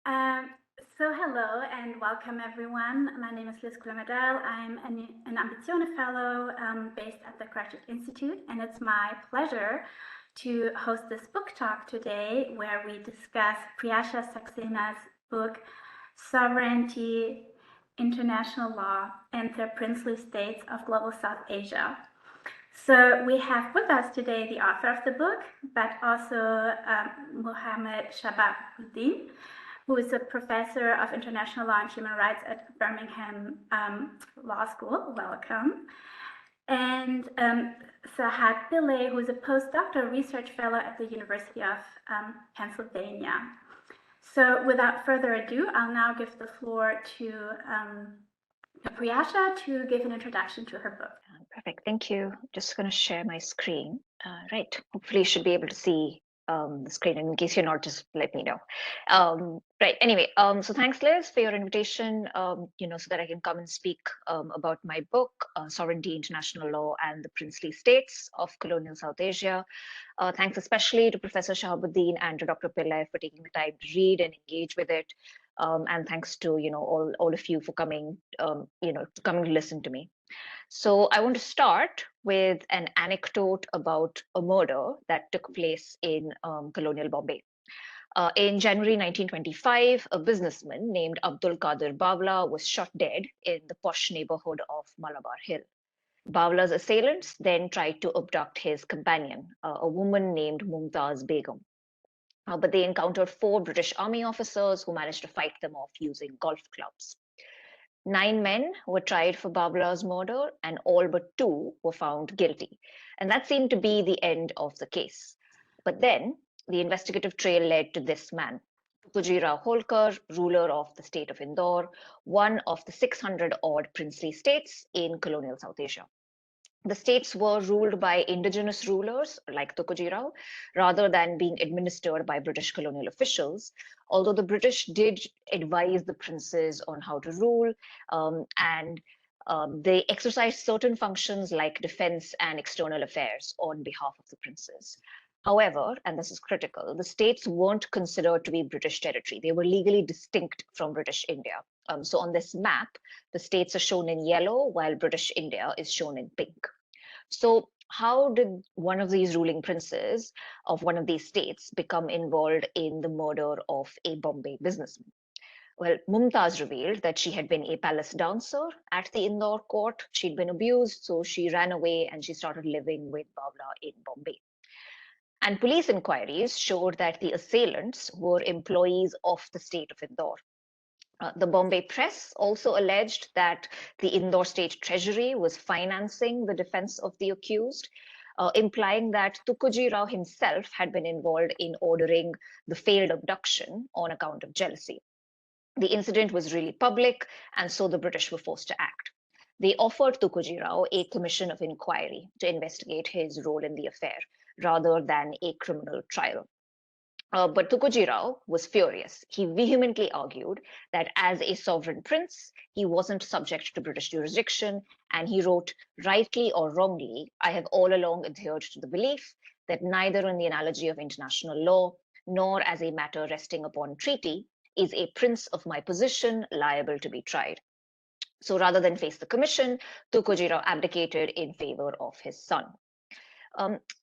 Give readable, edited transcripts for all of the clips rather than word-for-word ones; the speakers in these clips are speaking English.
Um, Hello and welcome everyone. My name is Liz Glumadel. I'm an Ambizione Fellow based at the Graduate Institute, and it's my pleasure to host this book talk today where we discuss Priyasha Saksena's book, Sovereignty, International Law, and the Princely States of Global South Asia. So we have with us today the author of the book, but also Mohammed Shababuddin, who is a professor of international law and human rights at Birmingham Law School. Welcome. And Sahad Pillay, who is a postdoctoral research fellow at the University of Pennsylvania. So without further ado, I'll now give the floor to Priyasha to give an introduction to her book. Perfect. Thank you. Just going to share my screen. Right. Hopefully, you should be able to see the screen. And in case you're not, just let me know. Right. Anyway, so thanks, Liz, for your invitation. So that I can come and speak about my book, Sovereignty, International Law, and the Princely States of Colonial South Asia. Thanks especially to Professor Shahabuddin and to Dr. Pillai for taking the time to read and engage with it. And thanks to all of you for coming to listen to me. So I want to start with an anecdote about a murder that took place in colonial Bombay. In January 1925, a businessman named Abdul Qadir Bawla was shot dead in the posh neighborhood of Malabar Hill. Bawla's assailants then tried to abduct his companion, a woman named Mumtaz Begum. But they encountered 4 British Army officers who managed to fight them off using golf clubs. 9 men were tried for Bawla's murder, and all but 2 were found guilty. And that seemed to be the end of the case. But then the investigative trail led to this man, Tukujirao Holkar, ruler of the state of Indore, one of the 600 odd princely states in colonial South Asia. The states were ruled by indigenous rulers like Tukujirao rather than being administered by British colonial officials, although the British did advise the princes on how to rule, and they exercised certain functions like defense and external affairs on behalf of the princes. However, and this is critical, the states weren't considered to be British territory. They were legally distinct from British India. So on this map, the states are shown in yellow while British India is shown in pink. So how did one of these ruling princes of one of these states become involved in the murder of a Bombay businessman? Well, Mumtaz revealed that she had been a palace dancer at the Indore court. She'd been abused, so she ran away and she started living with Bawla in Bombay. And police inquiries showed that the assailants were employees of the state of Indore. The Bombay Press also alleged that the Indore State Treasury was financing the defense of the accused, implying that Tukuji Rao himself had been involved in ordering the failed abduction on account of jealousy. The incident was really public, and so the British were forced to act. They offered Tukuji Rao a commission of inquiry to investigate his role in the affair, rather than a criminal trial. But Tukuji Rao was furious. He vehemently argued that as a sovereign prince, he wasn't subject to British jurisdiction, and he wrote, rightly or wrongly, I have all along adhered to the belief that neither in the analogy of international law, nor as a matter resting upon treaty, is a prince of my position liable to be tried. So rather than face the commission, Tukuji Rao abdicated in favor of his son.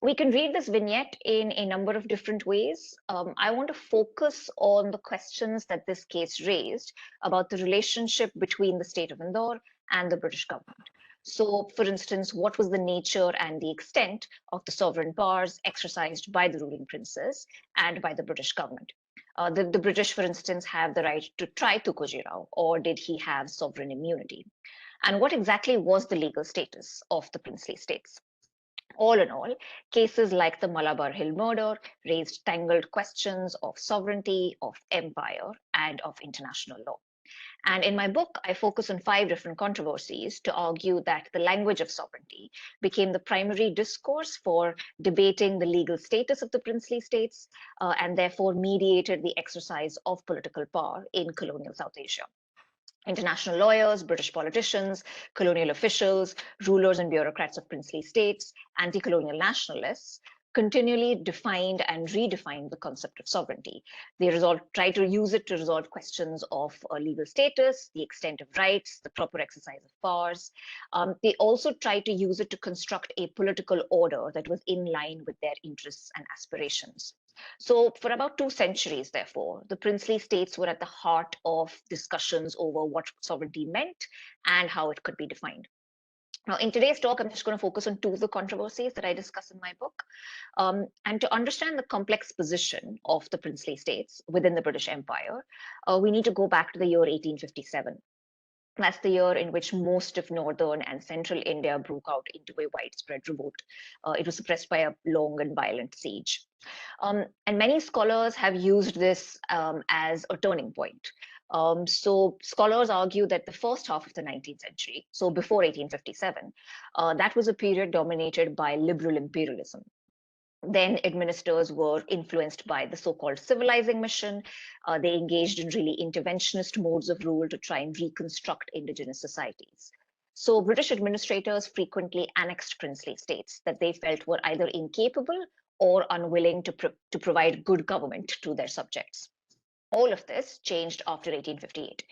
We can read this vignette in a number of different ways. I want to focus on the questions that this case raised about the relationship between the state of Indore and the British government. So, for instance, what was the nature and the extent of the sovereign powers exercised by the ruling princes and by the British government? The British, for instance, have the right to try Tukuji Rao, or did he have sovereign immunity? And what exactly was the legal status of the princely states? All in all, cases like the Malabar Hill murder raised tangled questions of sovereignty, of empire, and of international law. And in my book, I focus on 5 different controversies to argue that the language of sovereignty became the primary discourse for debating the legal status of the princely states, and therefore mediated the exercise of political power in colonial South Asia. International lawyers, British politicians, colonial officials, rulers and bureaucrats of princely states, anti-colonial nationalists continually defined and redefined the concept of sovereignty. They try to use it to resolve questions of legal status, the extent of rights, the proper exercise of powers. They also try to use it to construct a political order that was in line with their interests and aspirations. So for about 2 centuries, therefore, the princely states were at the heart of discussions over what sovereignty meant and how it could be defined. Now, in today's talk, I'm just going to focus on 2 of the controversies that I discuss in my book. And to understand the complex position of the princely states within the British Empire, we need to go back to the year 1857. That's the year in which most of northern and central India broke out into a widespread revolt. It was suppressed by a long and violent siege. And many scholars have used this as a turning point. So scholars argue that the first half of the 19th century, so before 1857, that was a period dominated by liberal imperialism. Then administrators were influenced by the so-called civilizing mission. They engaged in really interventionist modes of rule to try and reconstruct indigenous societies. So British administrators frequently annexed princely states that they felt were either incapable or unwilling to provide good government to their subjects. All of this changed after 1858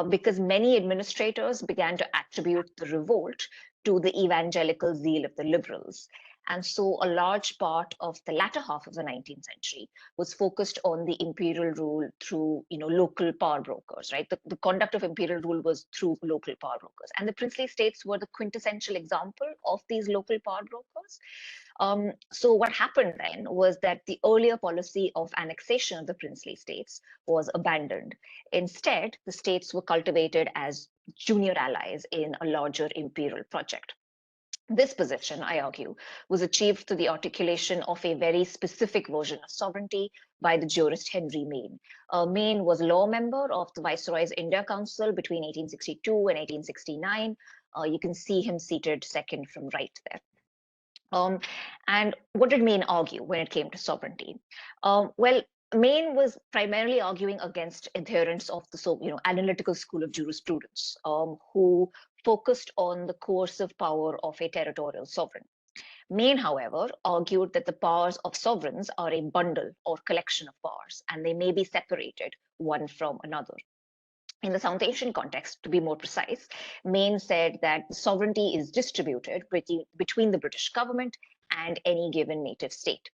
because many administrators began to attribute the revolt to the evangelical zeal of the liberals. And so a large part of the latter half of the 19th century was focused on the imperial rule through local power brokers, right? The conduct of imperial rule was through local power brokers. And the princely states were the quintessential example of these local power brokers. So what happened then was that the earlier policy of annexation of the princely states was abandoned. Instead, the states were cultivated as junior allies in a larger imperial project. This position, I argue, was achieved through the articulation of a very specific version of sovereignty by the jurist Henry Maine. Maine was a law member of the Viceroy's India Council between 1862 and 1869. You can see him seated second from right there. And what did Maine argue when it came to sovereignty? Well, Maine was primarily arguing against adherents of the analytical school of jurisprudence, who focused on the coercive power of a territorial sovereign. Maine, however, argued that the powers of sovereigns are a bundle or collection of powers, and they may be separated one from another. In the South Asian context, to be more precise, Maine said that sovereignty is distributed between the British government and any given native state.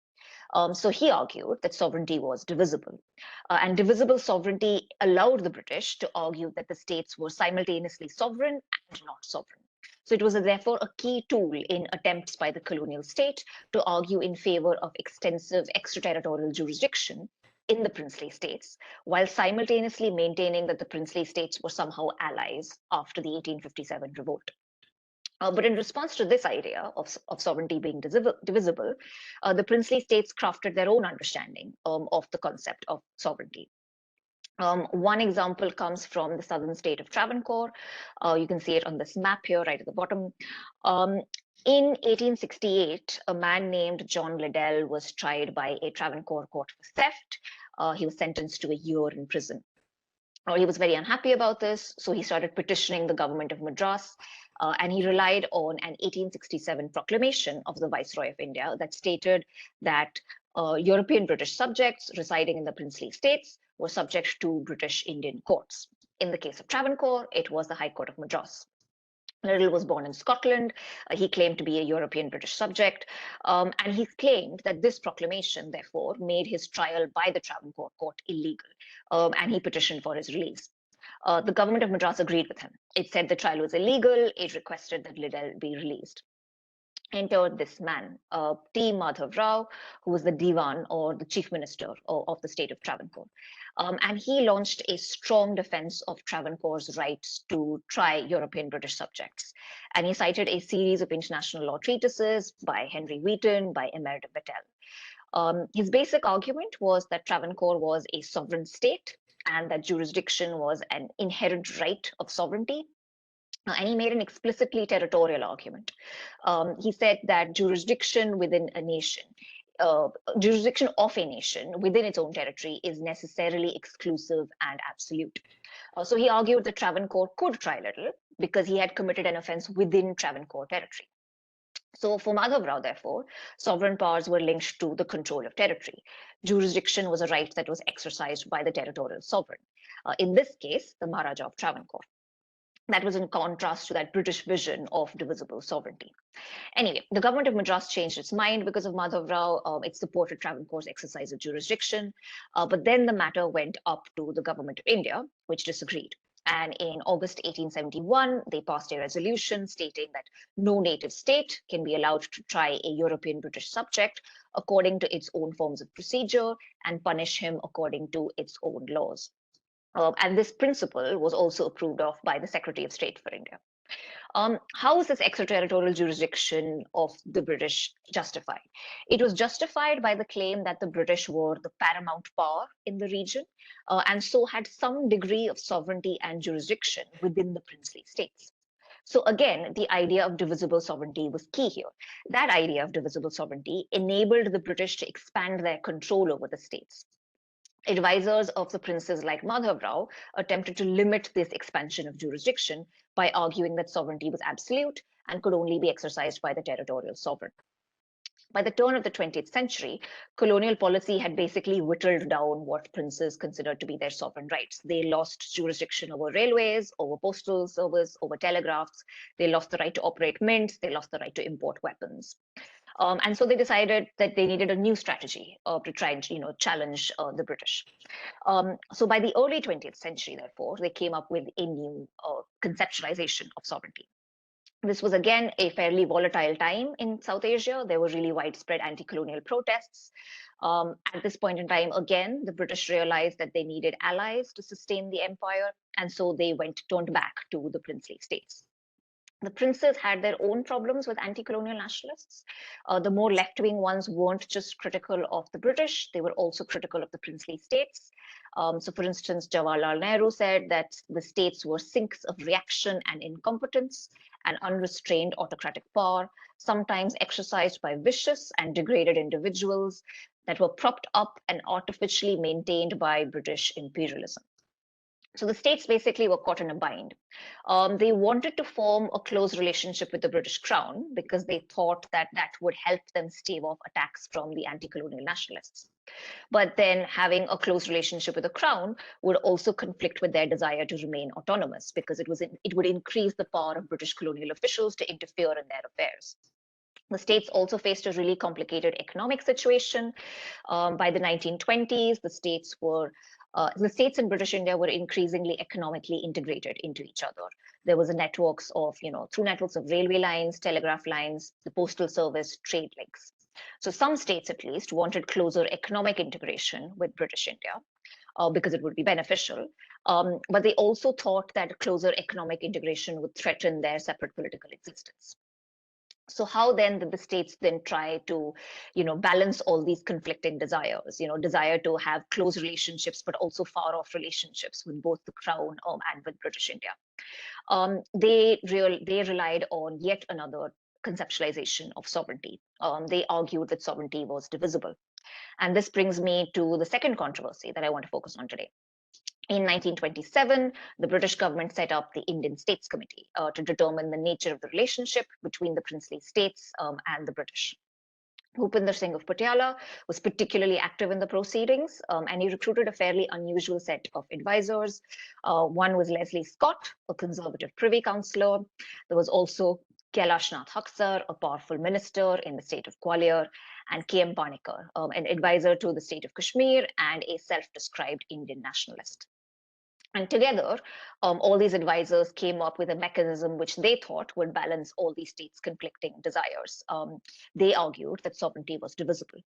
So he argued that sovereignty was divisible. And divisible sovereignty allowed the British to argue that the states were simultaneously sovereign and not sovereign. So it was therefore a key tool in attempts by the colonial state to argue in favor of extensive extraterritorial jurisdiction in the princely states, while simultaneously maintaining that the princely states were somehow allies after the 1857 revolt. But in response to this idea of sovereignty being divisible, the princely states crafted their own understanding of the concept of sovereignty. One example comes from the southern state of Travancore. You can see it on this map here, right at the bottom. In 1868, a man named John Liddell was tried by a Travancore court for theft. He was sentenced to a year in prison. He was very unhappy about this, so he started petitioning the government of Madras, and he relied on an 1867 proclamation of the Viceroy of India that stated that European British subjects residing in the princely states were subject to British Indian courts. In the case of Travancore, it was the High Court of Madras. Liddell was born in Scotland. He claimed to be a European British subject, and he claimed that this proclamation, therefore, made his trial by the Travancore court illegal, and he petitioned for his release. The government of Madras agreed with him. It said the trial was illegal. It requested that Liddell be released. Entered this man, T. Madhav Rao, who was the Diwan or the chief minister of the state of Travancore. And he launched a strong defense of Travancore's rights to try European British subjects. And he cited a series of international law treatises by Henry Wheaton, by Emer de Vattel. His basic argument was that Travancore was a sovereign state and that jurisdiction was an inherent right of sovereignty. And he made an explicitly territorial argument. He said that jurisdiction within a nation, jurisdiction of a nation within its own territory is necessarily exclusive and absolute. So he argued that Travancore could try Liddell because he had committed an offense within Travancore territory. So for Madhavrao, therefore, sovereign powers were linked to the control of territory. Jurisdiction was a right that was exercised by the territorial sovereign. In this case, the Maharaja of Travancore. That was in contrast to that British vision of divisible sovereignty. Anyway, the government of Madras changed its mind because of Madhavrao. It supported Travancore's exercise of jurisdiction. But then the matter went up to the government of India, which disagreed. And in August 1871, they passed a resolution stating that no native state can be allowed to try a European British subject according to its own forms of procedure and punish him according to its own laws. And this principle was also approved of by the Secretary of State for India. How is this extraterritorial jurisdiction of the British justified? It was justified by the claim that the British were the paramount power in the region and so had some degree of sovereignty and jurisdiction within the princely states. So again, the idea of divisible sovereignty was key here. That idea of divisible sovereignty enabled the British to expand their control over the states. Advisors of the princes like Madhavrao attempted to limit this expansion of jurisdiction by arguing that sovereignty was absolute and could only be exercised by the territorial sovereign. By the turn of the 20th century, colonial policy had basically whittled down what princes considered to be their sovereign rights. They lost jurisdiction over railways, over postal service, over telegraphs. They lost the right to operate mints. They lost the right to import weapons. And so they decided that they needed a new strategy to try and challenge the British. So by the early 20th century, therefore, they came up with a new conceptualization of sovereignty. This was again a fairly volatile time in South Asia. There were really widespread anti-colonial protests. At this point in time, again, the British realized that they needed allies to sustain the empire, and so they turned back to the princely states. The princes had their own problems with anti-colonial nationalists. The more left-wing ones weren't just critical of the British, they were also critical of the princely states. So for instance, Jawaharlal Nehru said that the states were sinks of reaction and incompetence and unrestrained autocratic power, sometimes exercised by vicious and degraded individuals that were propped up and artificially maintained by British imperialism. So the states basically were caught in a bind. They wanted to form a close relationship with the British Crown because they thought that that would help them stave off attacks from the anti-colonial nationalists. But then having a close relationship with the Crown would also conflict with their desire to remain autonomous because it would increase the power of British colonial officials to interfere in their affairs. The states also faced a really complicated economic situation. By the 1920s, the states in British India were increasingly economically integrated into each other. There was a networks of, through networks of railway lines, telegraph lines, the postal service, trade links. So some states, at least, wanted closer economic integration with British India because it would be beneficial. But they also thought that closer economic integration would threaten their separate political existence. So how then did the states then try to, balance all these conflicting desires, desire to have close relationships, but also far off relationships with both the Crown and with British India? They relied on yet another conceptualization of sovereignty. They argued that sovereignty was divisible. And this brings me to the second controversy that I want to focus on today. In 1927, the British government set up the Indian States Committee to determine the nature of the relationship between the princely states and the British. Bhupinder Singh of Patiala was particularly active in the proceedings, and he recruited a fairly unusual set of advisors. One was Leslie Scott, a conservative privy councillor. There was also Kailash Nath Haksar, a powerful minister in the state of Gwalior, and K.M. Panikkar, an advisor to the state of Kashmir and a self-described Indian nationalist. And together, all these advisors came up with a mechanism which they thought would balance all these states' conflicting desires. They argued that sovereignty was divisible.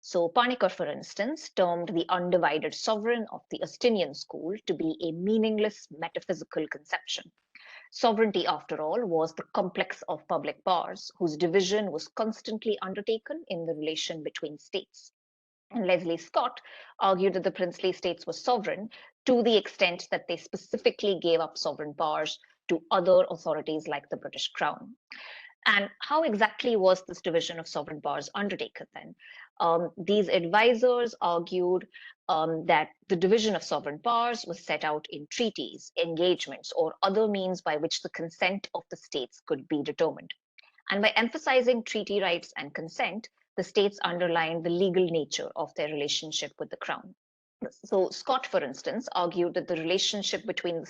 So Panikkar, for instance, termed the undivided sovereign of the Austinian school to be a meaningless metaphysical conception. Sovereignty, after all, was the complex of public powers whose division was constantly undertaken in the relation between states. And Leslie Scott argued that the princely states were sovereign to the extent that they specifically gave up sovereign powers to other authorities like the British Crown. And how exactly was this division of sovereign powers undertaken then? These advisors argued that the division of sovereign powers was set out in treaties, engagements, or other means by which the consent of the states could be determined. And by emphasizing treaty rights and consent, the states underlined the legal nature of their relationship with the crown. So Scott, for instance, argued that the relationship between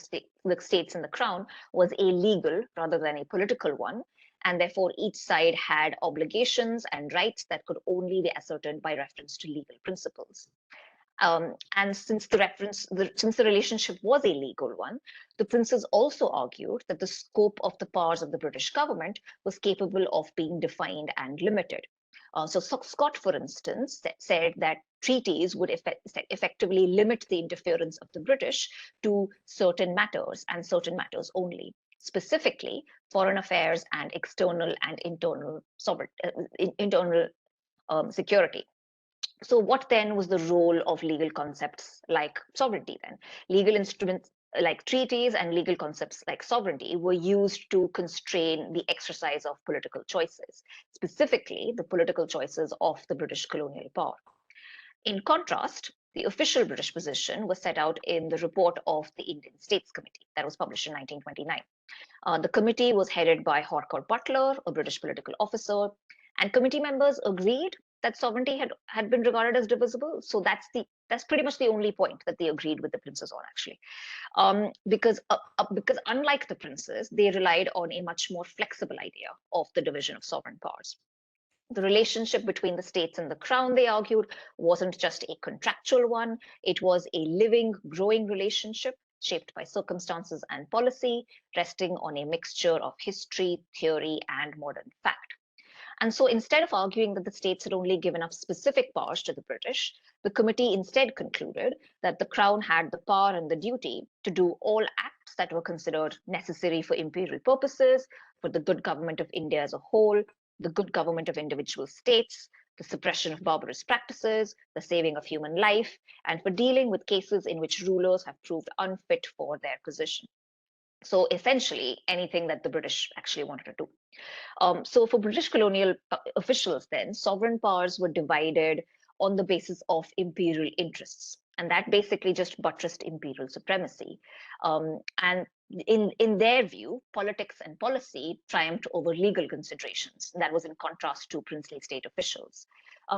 the states and the crown was a legal rather than a political one, and therefore each side had obligations and rights that could only be ascertained by reference to legal principles. And since the relationship was a legal one, the princes also argued that the scope of the powers of the British government was capable of being defined and limited. So Scott, for instance, said that treaties would effectively limit the interference of the British to certain matters and certain matters only, specifically foreign affairs and external and internal security. So what then was the role of legal concepts like sovereignty then? Legal instruments like treaties and legal concepts like sovereignty were used to constrain the exercise of political choices, specifically the political choices of the British colonial power. In contrast, the official British position was set out in the report of the Indian States Committee that was published in 1929. The committee was headed by Harcourt Butler, a British political officer, and committee members agreed that sovereignty had been regarded as divisible. So that's pretty much the only point that they agreed with the princes on, actually, because unlike the princes, they relied on a much more flexible idea of the division of sovereign powers. The relationship between the states and the crown, they argued, wasn't just a contractual one. It was a living, growing relationship shaped by circumstances and policy, resting on a mixture of history, theory, and modern fact. And so instead of arguing that the states had only given up specific powers to the British, the committee instead concluded that the crown had the power and the duty to do all acts that were considered necessary for imperial purposes, for the good government of India as a whole, the good government of individual states, the suppression of barbarous practices, the saving of human life, and for dealing with cases in which rulers have proved unfit for their position. So essentially, anything that the British actually wanted to do. So for British colonial officials then, sovereign powers were divided on the basis of imperial interests. And that basically just buttressed imperial supremacy. And in their view, politics and policy triumphed over legal considerations. That was in contrast to princely state officials.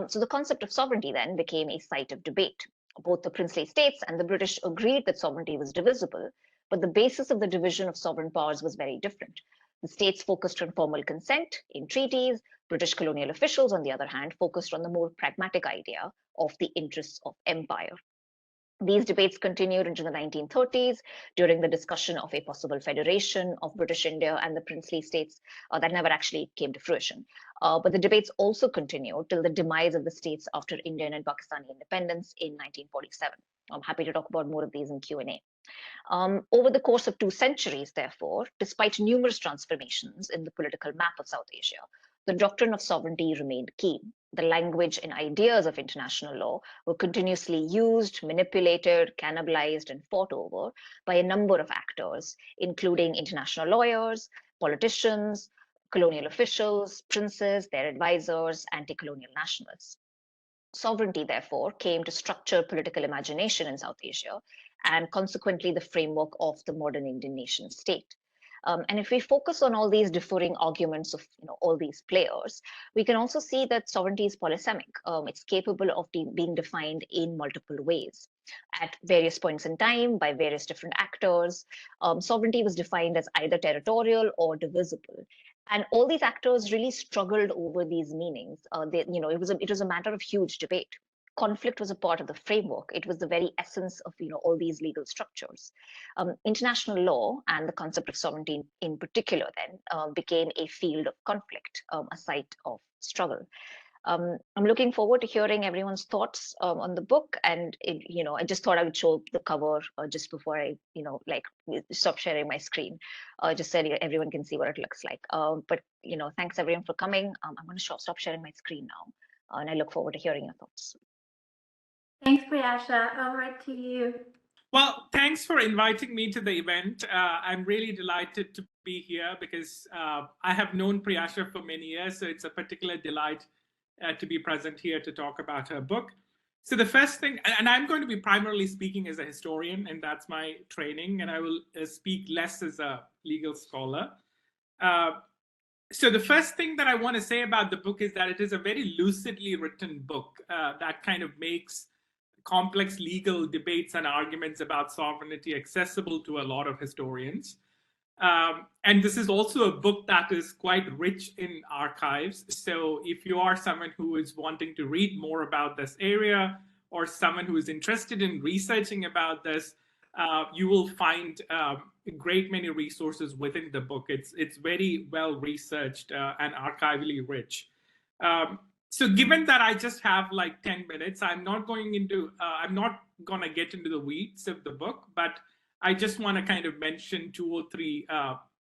So the concept of sovereignty then became a site of debate. Both the princely states and the British agreed that sovereignty was divisible, but the basis of the division of sovereign powers was very different. The states focused on formal consent in treaties. British colonial officials, on the other hand, focused on the more pragmatic idea of the interests of empire. These debates continued into the 1930s during the discussion of a possible federation of British India and the princely states that never actually came to fruition. But the debates also continued till the demise of the states after Indian and Pakistani independence in 1947. I'm happy to talk about more of these in Q&A. Over the course of 2 centuries, therefore, despite numerous transformations in the political map of South Asia, the doctrine of sovereignty remained key. The language and ideas of international law were continuously used, manipulated, cannibalized, and fought over by a number of actors, including international lawyers, politicians, colonial officials, princes, their advisors, anti-colonial nationalists. Sovereignty, therefore, came to structure political imagination in South Asia and consequently the framework of the modern Indian nation state. And if we focus on all these differing arguments of all these players, we can also see that sovereignty is polysemic. It's capable of being defined in multiple ways. At various points in time, by various different actors, sovereignty was defined as either territorial or divisible. And all these actors really struggled over these meanings. It was a matter of huge debate. Conflict was a part of the framework. It was the very essence of all these legal structures. International law and the concept of sovereignty in particular then became a field of conflict, a site of struggle. I'm looking forward to hearing everyone's thoughts on the book, and I just thought I would show the cover just before I stop sharing my screen, just so everyone can see what it looks like. But thanks everyone for coming. I'm going to stop sharing my screen now, and I look forward to hearing your thoughts. Thanks, Priyasha. Over to you. Well, thanks for inviting me to the event. I'm really delighted to be here because I have known Priyasha for many years, so it's a particular delight to be present here to talk about her book. So the first thing, and I'm going to be primarily speaking as a historian, and that's my training, and I will speak less as a legal scholar. So the first thing that I want to say about the book is that it is a very lucidly written book that kind of makes complex legal debates and arguments about sovereignty accessible to a lot of historians. And this is also a book that is quite rich in archives. So if you are someone who is wanting to read more about this area, or someone who is interested in researching about this, you will find a great many resources within the book. It's very well researched and archivally rich. So given that I just have like 10 minutes, I'm not going to get into the weeds of the book, but I just want to kind of mention 2 or 3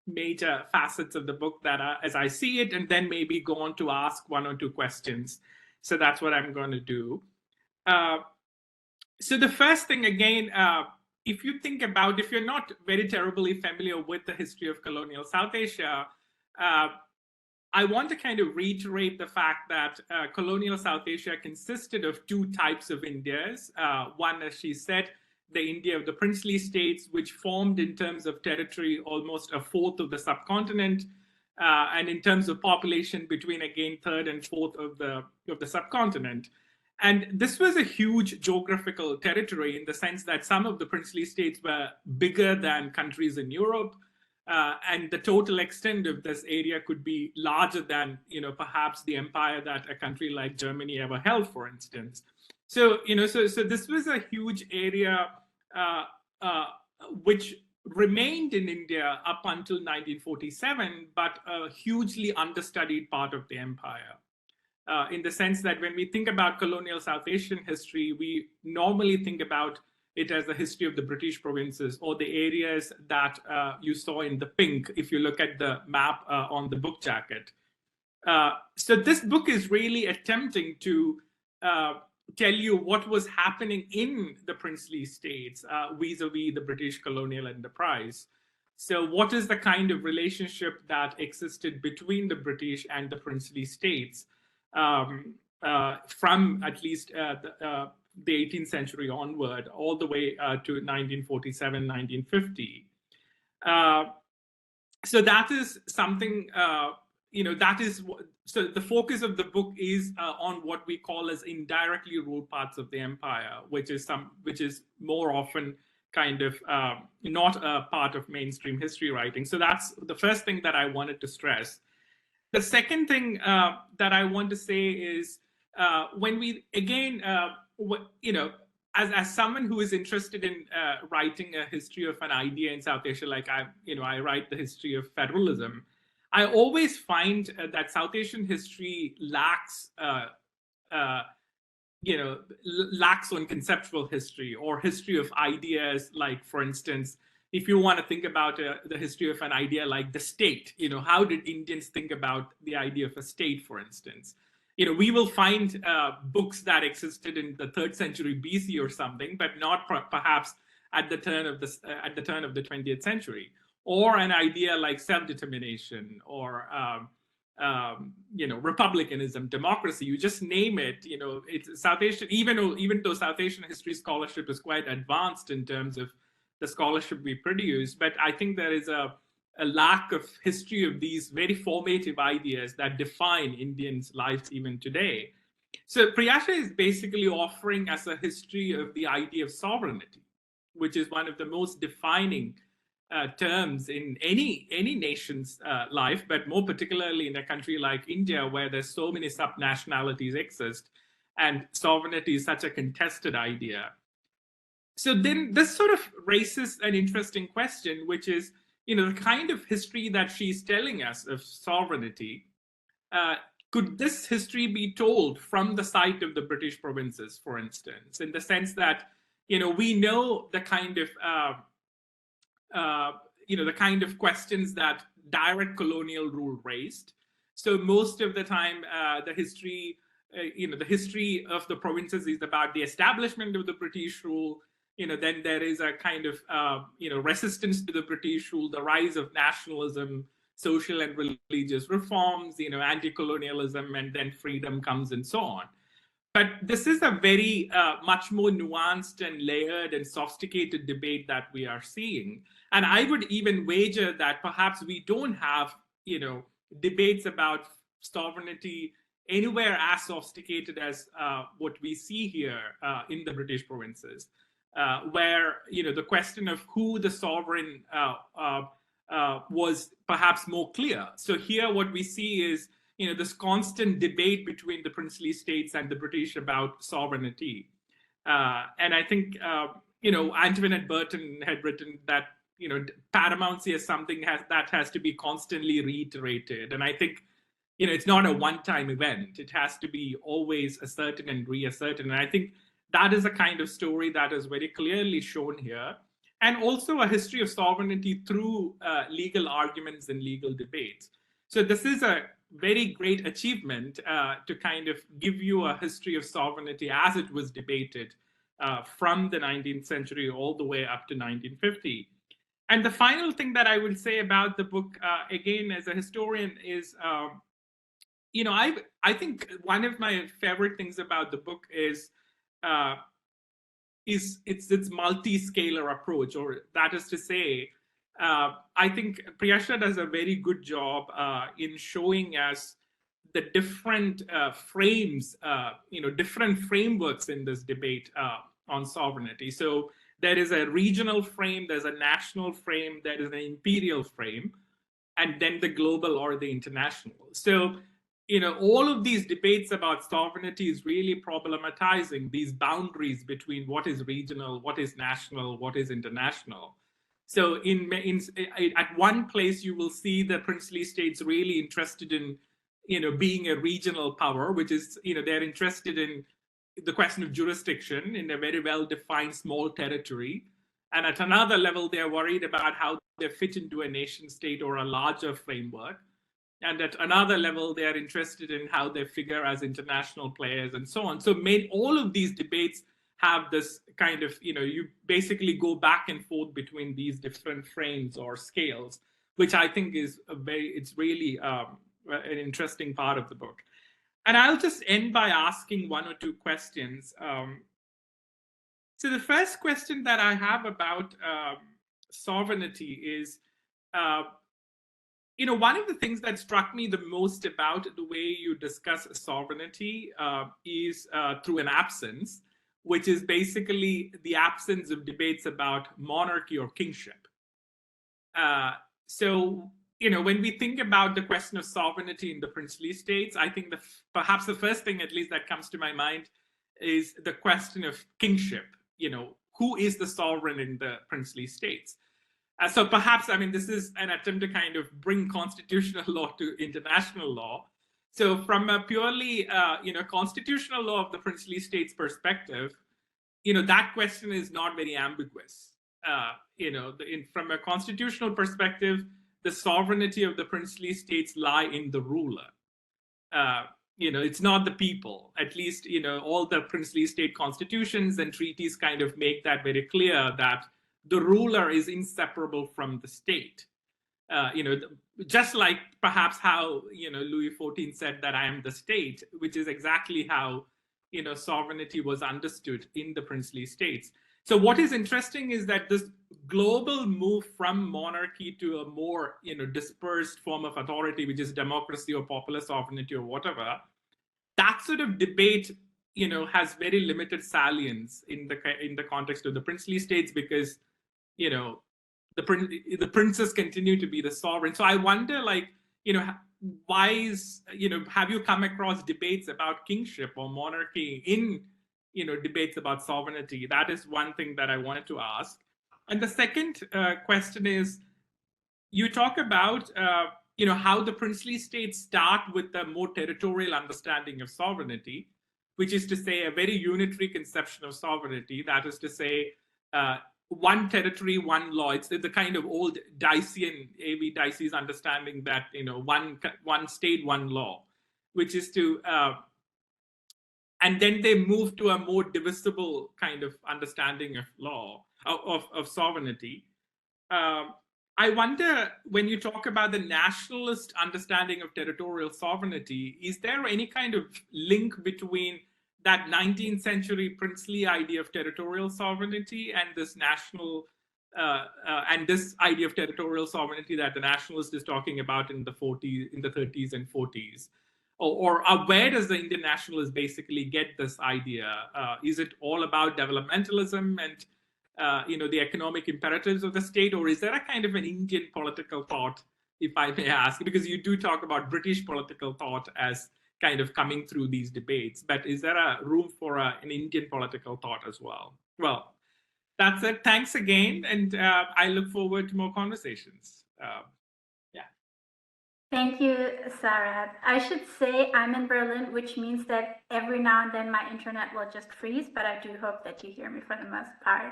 major facets of the book that as I see it, and then maybe go on to ask 1 or 2 questions. So that's what I'm going to do. So the first thing, again, if you're not very terribly familiar with the history of colonial South Asia, I want to kind of reiterate the fact that colonial South Asia consisted of 2 types of Indias. One, as she said, the India of the princely states, which formed in terms of territory almost a fourth of the subcontinent, and in terms of population between, again, third and fourth of the subcontinent. And this was a huge geographical territory in the sense that some of the princely states were bigger than countries in Europe, and the total extent of this area could be larger than, perhaps the empire that a country like Germany ever held, for instance. So, so this was a huge area which remained in India up until 1947, but a hugely understudied part of the empire. In the sense that when we think about colonial South Asian history, we normally think about it as the history of the British provinces, or the areas that you saw in the pink if you look at the map on the book jacket. So this book is really attempting to tell you what was happening in the princely states vis-a-vis the British colonial enterprise. So what is the kind of relationship that existed between the British and the princely states from at least the 18th century onward, all the way to 1947, 1950. So that is something, so the focus of the book is on what we call as indirectly ruled parts of the empire, which is more often kind of not a part of mainstream history writing. So that's the first thing that I wanted to stress. The second thing that I want to say is when we, again, as someone who is interested in writing a history of an idea in South Asia, like I write the history of federalism, I always find that South Asian history lacks on conceptual history or history of ideas. Like, for instance, if you want to think about the history of an idea like the state, how did Indians think about the idea of a state, for instance? We will find books that existed in the 3rd century BC or something, but not perhaps at the turn of the 20th century, or an idea like self-determination or republicanism, democracy. You just name it. It's South Asian. Even though South Asian history scholarship is quite advanced in terms of the scholarship we produce, but I think there is a lack of history of these very formative ideas that define Indians' lives even today. So Priyasha is basically offering us a history of the idea of sovereignty, which is one of the most defining terms in any nation's life, but more particularly in a country like India, where there's so many subnationalities exist, and sovereignty is such a contested idea. So then this sort of raises an interesting question, which is, the kind of history that she's telling us of sovereignty, could this history be told from the site of the British provinces, for instance, in the sense that, we know the kind of questions that direct colonial rule raised. So most of the time, the history of the provinces is about the establishment of the British rule. Then there is a kind of, resistance to the British rule, the rise of nationalism, social and religious reforms, anti-colonialism, and then freedom comes and so on. But this is a very much more nuanced and layered and sophisticated debate that we are seeing. And I would even wager that perhaps we don't have, debates about sovereignty anywhere as sophisticated as what we see here in the British provinces, where the question of who the sovereign was perhaps more clear. So here what we see is this constant debate between the princely states and the British about sovereignty. And I think Antoinette Burton had written that paramountcy is something that has to be constantly reiterated. And I think it's not a one-time event. It has to be always asserted and reasserted. And I think that is a kind of story that is very clearly shown here. And also a history of sovereignty through legal arguments and legal debates. So this is a very great achievement to kind of give you a history of sovereignty as it was debated from the 19th century all the way up to 1950. And the final thing that I will say about the book, again, as a historian, is I think one of my favorite things about the book is its multi-scalar approach, or that is to say, I think Priyasha does a very good job in showing us the different frames, different frameworks in this debate on sovereignty. So there is a regional frame, there's a national frame, there is an imperial frame, and then the global or the international. So all of these debates about sovereignty is really problematizing these boundaries between what is regional, what is national, what is international. So at one place, you will see the princely states really interested in, being a regional power, which is, they're interested in the question of jurisdiction in a very well-defined small territory. And at another level, they're worried about how they fit into a nation state or a larger framework. And at another level, they're interested in how they figure as international players and so on. So all of these debates have this kind of, you basically go back and forth between these different frames or scales, which I think is it's really an interesting part of the book. And I'll just end by asking one or two questions. So the first question that I have about sovereignty is, one of the things that struck me the most about the way you discuss sovereignty is through an absence, which is basically the absence of debates about monarchy or kingship. So, when we think about the question of sovereignty in the princely states, I think perhaps the first thing, at least, that comes to my mind is the question of kingship. Who is the sovereign in the princely states? So perhaps, this is an attempt to kind of bring constitutional law to international law. So from a purely, constitutional law of the princely states perspective, that question is not very ambiguous. From a constitutional perspective, the sovereignty of the princely states lie in the ruler. It's not the people. At least, all the princely state constitutions and treaties kind of make that very clear, that the ruler is inseparable from the state. Just like perhaps how, Louis XIV said that I am the state, which is exactly how, sovereignty was understood in the princely states. So what is interesting is that this global move from monarchy to a more, dispersed form of authority, which is democracy or popular sovereignty or whatever, that sort of debate, has very limited salience in the context of the princely states, because, the princes continue to be the sovereign. So I wonder, why is, have you come across debates about kingship or monarchy in, debates about sovereignty? That is one thing that I wanted to ask. And the second question is, you talk about, how the princely states start with a more territorial understanding of sovereignty, which is to say a very unitary conception of sovereignty. That is to say, one territory, one law. It's the kind of old Dicey A.V. Dicey's understanding that, one state, one law, which is to, and then they move to a more divisible kind of understanding of law, of sovereignty. I wonder, when you talk about the nationalist understanding of territorial sovereignty, is there any kind of link between that 19th century princely idea of territorial sovereignty and this national and this idea of territorial sovereignty that the nationalist is talking about in the 30s and 40s, or where does the Indian nationalist basically get this idea? Is it all about developmentalism and the economic imperatives of the state, or is there a kind of an Indian political thought, if I may ask? Because you do talk about British political thought as kind of coming through these debates, but is there a room for an Indian political thought as well? Well, that's it. Thanks again, and I look forward to more conversations. Thank you, Sarah. I should say I'm in Berlin, which means that every now and then my internet will just freeze, but I do hope that you hear me for the most part.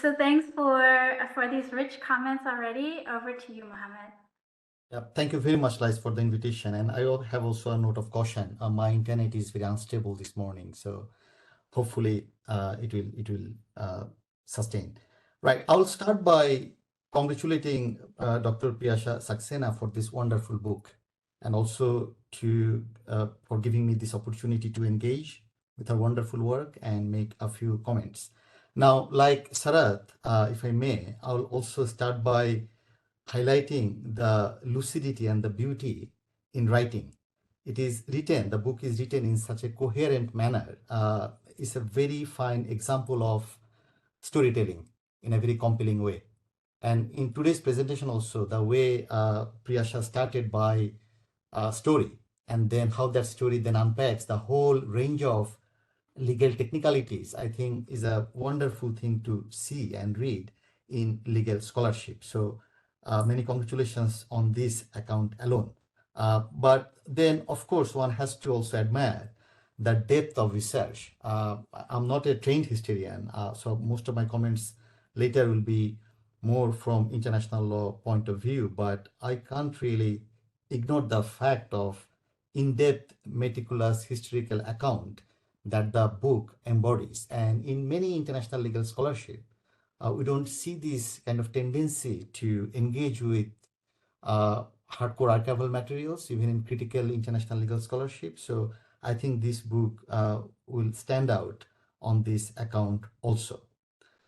So thanks for these rich comments already. Over to you, Mohammed. Yeah, thank you very much, Liz, for the invitation. And I have also a note of caution. My internet is very unstable this morning, so hopefully it will sustain. Right, I'll start by congratulating Dr. Priyasha Saksena for this wonderful book, and also for giving me this opportunity to engage with her wonderful work and make a few comments. Now, like Sarath, if I may, I'll also start by highlighting the lucidity and the beauty in writing. The book is written in such a coherent manner. It's a very fine example of storytelling in a very compelling way. And in today's presentation also, the way Priyasha started by a story, and then how that story then unpacks the whole range of legal technicalities, I think is a wonderful thing to see and read in legal scholarship. So many congratulations on this account alone. But then, of course, one has to also admire the depth of research. I'm not a trained historian, so most of my comments later will be more from international law point of view, but I can't really ignore the fact of in-depth, meticulous historical account that the book embodies. And in many international legal scholarship, we don't see this kind of tendency to engage with hardcore archival materials, even in critical international legal scholarship. So I think this book will stand out on this account also.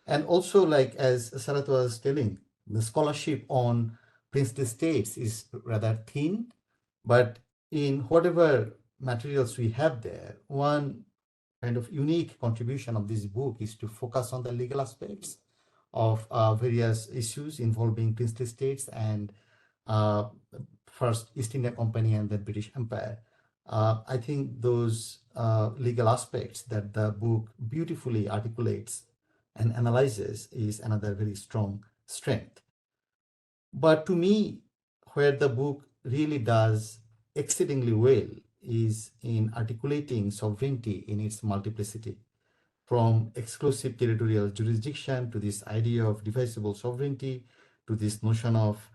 And also, like as Sarath was telling, the scholarship on princely states is rather thin, but in whatever materials we have there, one kind of unique contribution of this book is to focus on the legal aspects of various issues involving princely states and first East India Company and then British Empire. I think those legal aspects that the book beautifully articulates and analyzes is another very strong strength. But to me, where the book really does exceedingly well is in articulating sovereignty in its multiplicity, from exclusive territorial jurisdiction to this idea of divisible sovereignty, to this notion of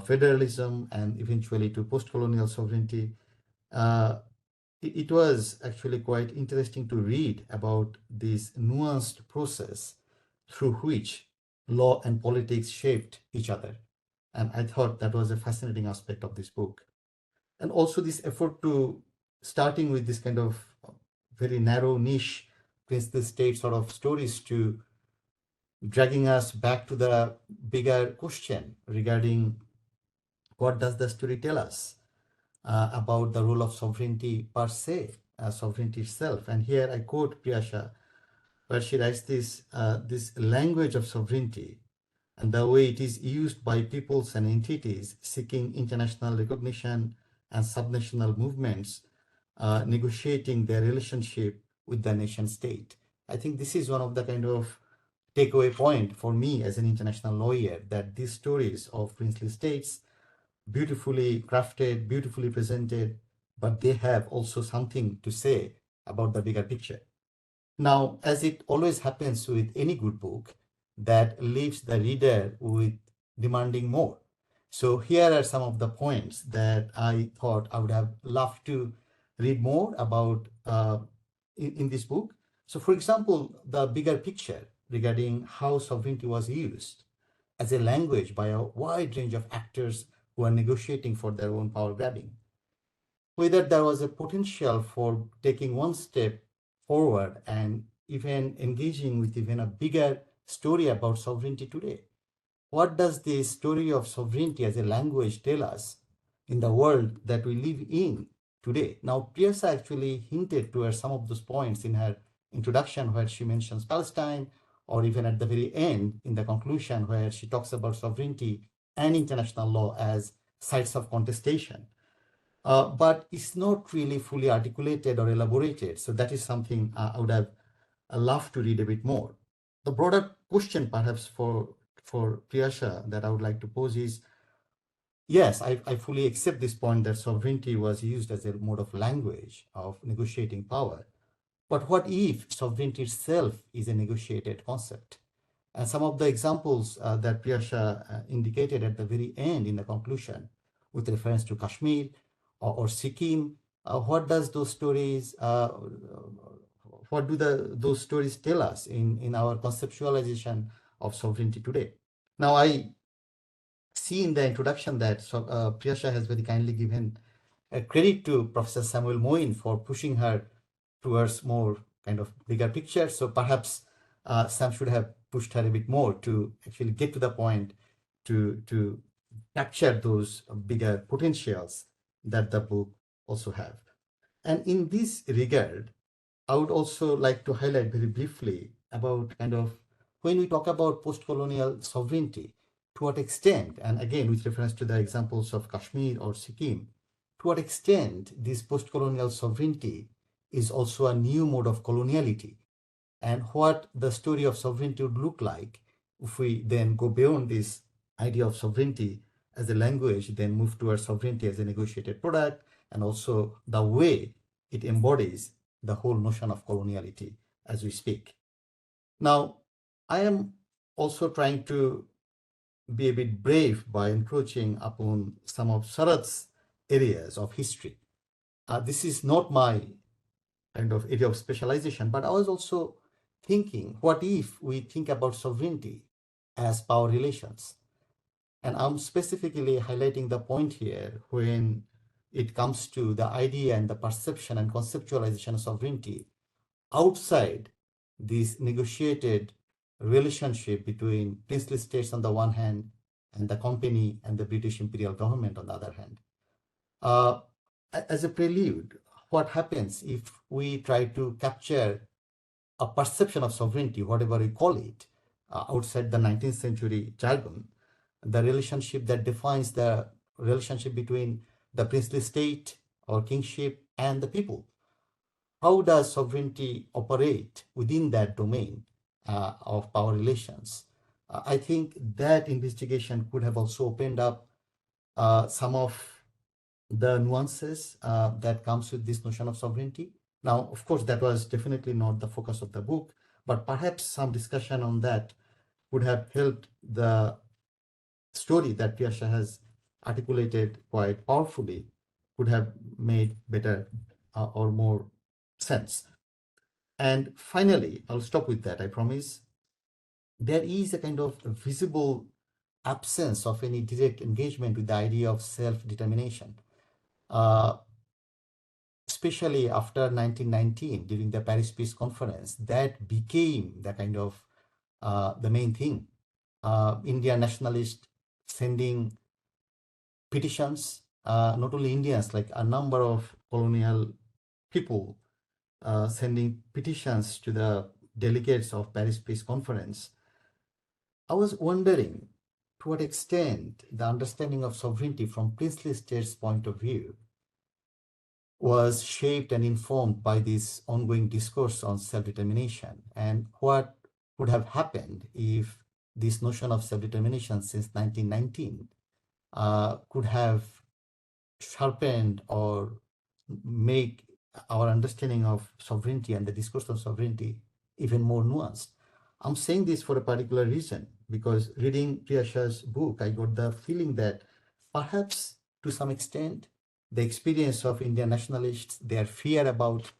federalism, and eventually to post-colonial sovereignty. It was actually quite interesting to read about this nuanced process through which law and politics shaped each other. And I thought that was a fascinating aspect of this book. And also this effort to starting with this kind of very narrow niche princely state sort of stories to dragging us back to the bigger question regarding what does the story tell us about the role of sovereignty per se, sovereignty itself. And here I quote Priyasha, where she writes this language of sovereignty and the way it is used by peoples and entities seeking international recognition and subnational movements negotiating their relationship with the nation state. I think this is one of the kind of takeaway point for me as an international lawyer, that these stories of princely states, beautifully crafted, beautifully presented, but they have also something to say about the bigger picture. Now, as it always happens with any good book, that leaves the reader with demanding more. So here are some of the points that I thought I would have loved to read more about in this book. So for example, the bigger picture regarding how sovereignty was used as a language by a wide range of actors who are negotiating for their own power grabbing. Whether there was a potential for taking one step forward and even engaging with even a bigger story about sovereignty today? What does the story of sovereignty as a language tell us in the world that we live in today? Now, Priyasha actually hinted towards some of those points in her introduction where she mentions Palestine, or even at the very end in the conclusion where she talks about sovereignty and international law as sites of contestation. But it's not really fully articulated or elaborated. So that is something I would have loved to read a bit more. The broader question perhaps for Priyasha that I would like to pose is, yes, I fully accept this point that sovereignty was used as a mode of language of negotiating power. But what if sovereignty itself is a negotiated concept? And some of the examples that Priyasha indicated at the very end in the conclusion with reference to Kashmir or Sikkim, what does those stories, what do those stories tell us in our conceptualization of sovereignty today? Now, I see in the introduction that Priyasha has very kindly given credit to Professor Samuel Moine for pushing her towards more kind of bigger picture. So perhaps Sam should have pushed her a bit more to actually get to the point to capture those bigger potentials that the book also have. And in this regard, I would also like to highlight very briefly about kind of when we talk about post-colonial sovereignty, to what extent, and again with reference to the examples of Kashmir or Sikkim, to what extent this post-colonial sovereignty is also a new mode of coloniality, and what the story of sovereignty would look like if we then go beyond this idea of sovereignty as a language, then move towards sovereignty as a negotiated product, and also the way it embodies the whole notion of coloniality as we speak. Now, I am also trying to be a bit brave by encroaching upon some of Sharad's areas of history. This is not my kind of area of specialization, but I was also thinking, what if we think about sovereignty as power relations? And I'm specifically highlighting the point here when it comes to the idea and the perception and conceptualization of sovereignty outside this negotiated relationship between princely states on the one hand and the company and the British imperial government on the other hand. As a prelude, what happens if we try to capture a perception of sovereignty, whatever we call it, outside the 19th century jargon, the relationship that defines the relationship between the princely state or kingship and the people? How does sovereignty operate within that domain of power relations? I think that investigation could have also opened up some of the nuances that comes with this notion of sovereignty. Now, of course, that was definitely not the focus of the book, but perhaps some discussion on that would have helped the story that Priyasha has articulated quite powerfully would have made better or more sense. And finally, I'll stop with that, I promise. There is a kind of visible absence of any direct engagement with the idea of self-determination, especially after 1919 during the Paris Peace Conference. That became the kind of the main thing. Indian nationalists sending petitions, not only Indians, like a number of colonial people sending petitions to the delegates of Paris Peace Conference. I was wondering to what extent the understanding of sovereignty from princely states' point of view was shaped and informed by this ongoing discourse on self-determination, and what would have happened if this notion of self-determination since 1919 could have sharpened or make our understanding of sovereignty and the discourse of sovereignty even more nuanced. I'm saying this for a particular reason, because reading Priyasha's book, I got the feeling that perhaps to some extent, the experience of Indian nationalists, their fear about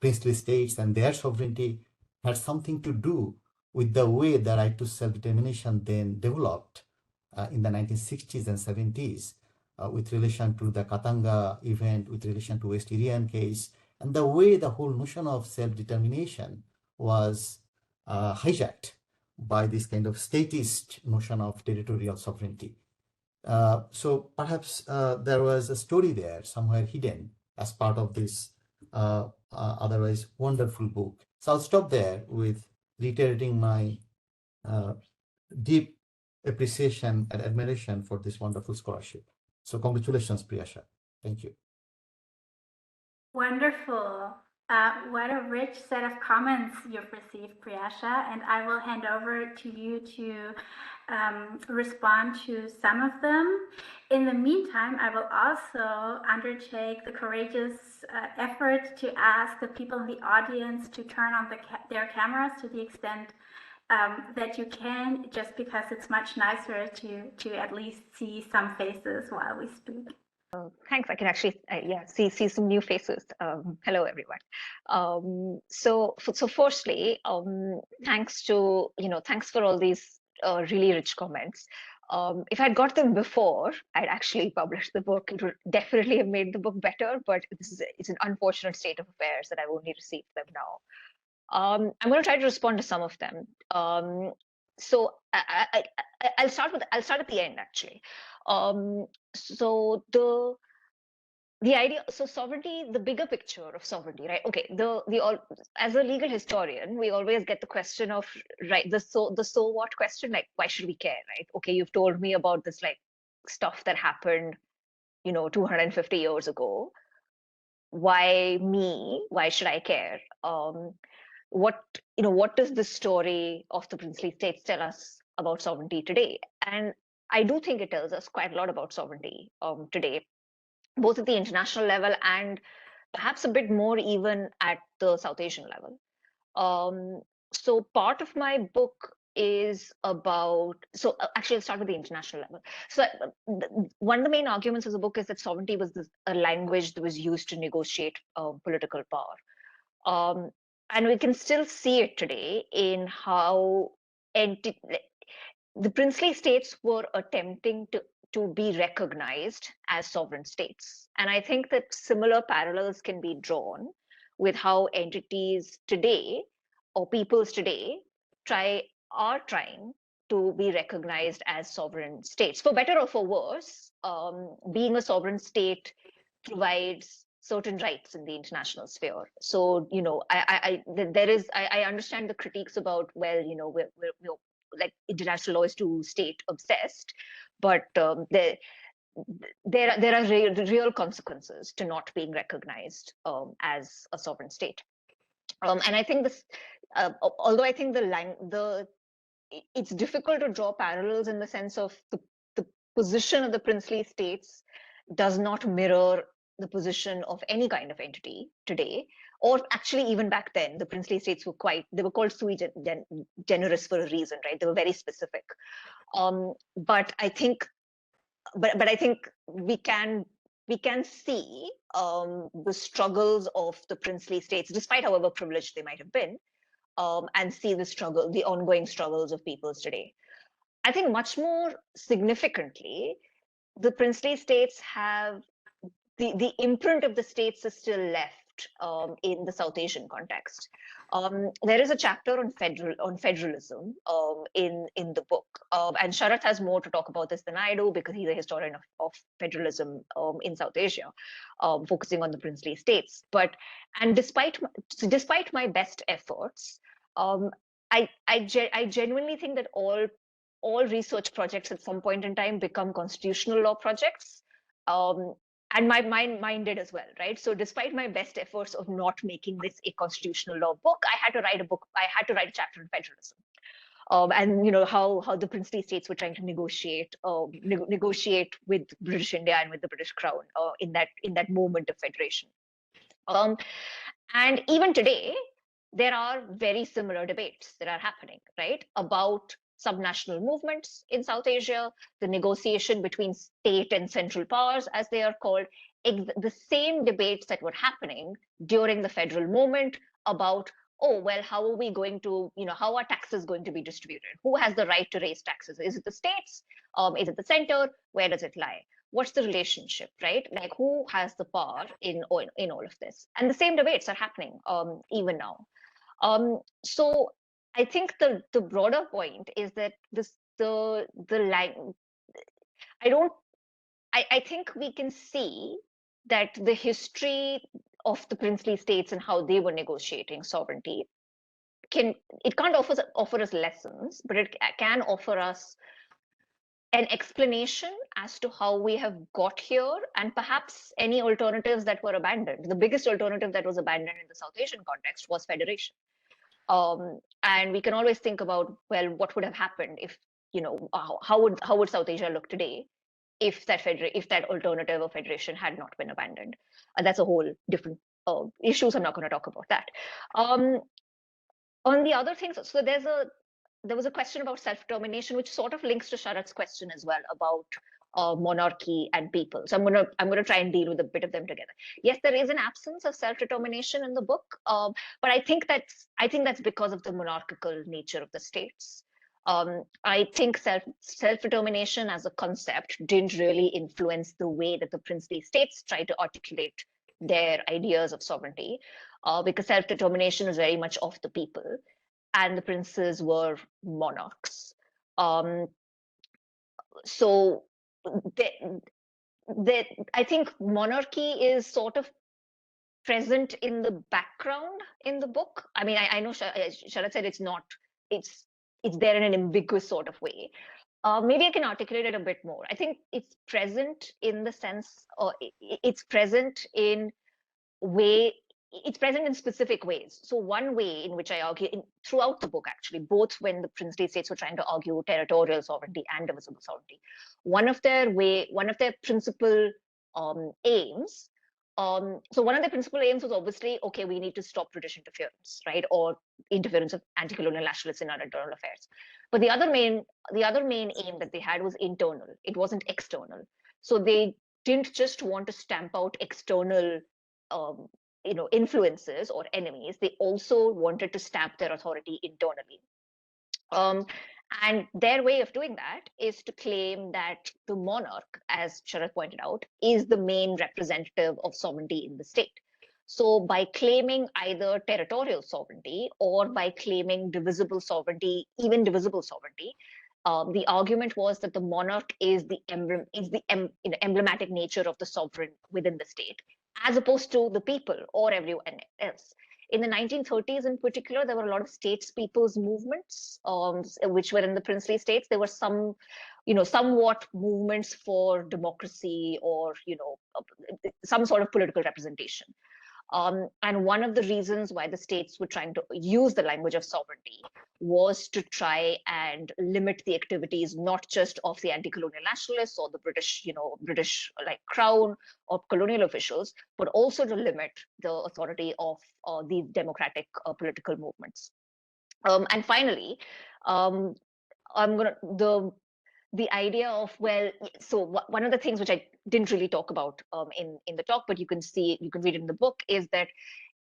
princely states and their sovereignty had something to do with the way the right to self-determination then developed in the 1960s and 70s with relation to the Katanga event, with relation to West Irian case, and the way the whole notion of self-determination was hijacked by this kind of statist notion of territorial sovereignty. So perhaps there was a story there somewhere hidden as part of this otherwise wonderful book. So I'll stop there with reiterating my deep appreciation and admiration for this wonderful scholarship. So congratulations, Priyasha. Thank you. Wonderful. What a rich set of comments you've received, Priyasha, and I will hand over to you to respond to some of them. In the meantime, I will also undertake the courageous effort to ask the people in the audience to turn on their cameras to the extent that you can, just because it's much nicer to at least see some faces while we speak. Thanks. I can actually, see some new faces. Hello, everyone. So firstly, thanks for all these really rich comments. If I'd got them before I'd actually published the book, it would definitely have made the book better. But it's an unfortunate state of affairs that I've only received them now. I'm going to try to respond to some of them. So I'll start at the end, actually. So the idea, so sovereignty, the bigger picture of sovereignty, right? Okay, as a legal historian, we always get the question of, right, the so what question, like, why should we care, right? Okay, you've told me about this like stuff that happened, 250 years ago. Why me? Why should I care? What does the story of the princely states tell us about sovereignty today? And I do think it tells us quite a lot about sovereignty today, both at the international level and perhaps a bit more even at the South Asian level. So part of my book is about, actually I'll start with the international level. So one of the main arguments of the book is that sovereignty was a language that was used to negotiate political power. And we can still see it today in how the princely states were attempting to be recognized as sovereign states. And I think that similar parallels can be drawn with how entities today or peoples today are trying to be recognized as sovereign states. For better or for worse, being a sovereign state provides certain rights in the international sphere. So, I understand the critiques about, well, we're like international law is too state obsessed, but there are real consequences to not being recognized as a sovereign state. And I think this, although I think it's difficult to draw parallels in the sense of the position of the princely states does not mirror the position of any kind of entity today, or actually even back then, the princely states were called sui generis for a reason, right? They were very specific. But I think we can see the struggles of the princely states, despite however privileged they might have been, and see the ongoing struggles of peoples today. I think much more significantly, the princely states have the imprint of the states is still left in the South Asian context. There is a chapter on federalism in the book, and Sharath has more to talk about this than I do because he's a historian of federalism in South Asia, focusing on the princely states. And despite my best efforts, I genuinely think that all research projects at some point in time become constitutional law projects. And my mind did as well, right? So despite my best efforts of not making this a constitutional law book, I had to write a chapter on federalism. And how the princely states were trying to negotiate with British India and with the British Crown in that moment of federation. And even today, there are very similar debates that are happening, right, about subnational movements in South Asia, the negotiation between state and central powers, as they are called, the same debates that were happening during the federal moment about, oh, well, how are we going to, how are taxes going to be distributed? Who has the right to raise taxes? Is it the states? Is it the center? Where does it lie? What's the relationship, right? Like, who has the power in all of this? And the same debates are happening even now. So I think the broader point is that the line. I think we can see that the history of the princely states and how they were negotiating sovereignty can't offer us lessons, but it can offer us an explanation as to how we have got here, and perhaps any alternatives that were abandoned. The biggest alternative that was abandoned in the South Asian context was federation. And we can always think about, well, what would have happened if, how would South Asia look today if that alternative of federation had not been abandoned? That's a whole different issue, so I'm not going to talk about that. On the other things, so there was a question about self-determination, which sort of links to Sharat's question as well about monarchy and people. So I'm gonna try and deal with a bit of them together. Yes, there is an absence of self-determination in the book, but I think that's because of the monarchical nature of the states. I think self-determination as a concept didn't really influence the way that the princely states tried to articulate their ideas of sovereignty, because self-determination is very much of the people, and the princes were monarchs. So I think monarchy is sort of present in the background in the book. I mean, I know Sharat said it's there in an ambiguous sort of way. Maybe I can articulate it a bit more. I think it's present in the sense, or it's present in specific ways. So one way in which I argue throughout the book, actually, both when the princely states were trying to argue territorial sovereignty and divisible sovereignty, one of their principal aims. So one of the principal aims was obviously, okay, we need to stop British interference, right, or interference of anti-colonial nationalists in our internal affairs. But the other main aim that they had was internal. It wasn't external. So they didn't just want to stamp out external influences or enemies. They also wanted to stamp their authority internally. And their way of doing that is to claim that the monarch, as Sharat pointed out, is the main representative of sovereignty in the state. So by claiming either territorial sovereignty or by claiming divisible sovereignty, even divisible sovereignty, the argument was that the monarch is the emblematic nature of the sovereign within the state, as opposed to the people or everyone else. In the 1930s, in particular, there were a lot of states-peoples movements, which were in the princely states. There were somewhat movements for democracy or, some sort of political representation. And one of the reasons why the states were trying to use the language of sovereignty was to try and limit the activities, not just of the anti-colonial nationalists or the British like crown or colonial officials, but also to limit the authority of these democratic political movements. And finally, the idea of, well, so one of the things which I didn't really talk about in the talk, but you can read it in the book, is that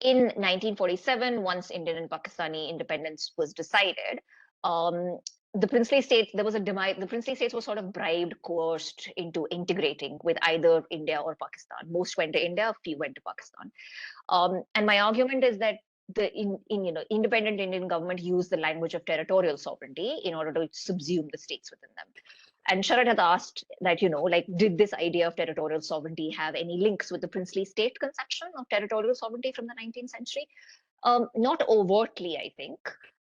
in 1947, once Indian and Pakistani independence was decided, the princely states, the princely states were sort of bribed, coerced into integrating with either India or Pakistan. Most went to India, a few went to Pakistan. And my argument is that the independent Indian government used the language of territorial sovereignty in order to subsume the states within them. And Sharat had asked that, did this idea of territorial sovereignty have any links with the princely state conception of territorial sovereignty from the 19th century? Not overtly, I think.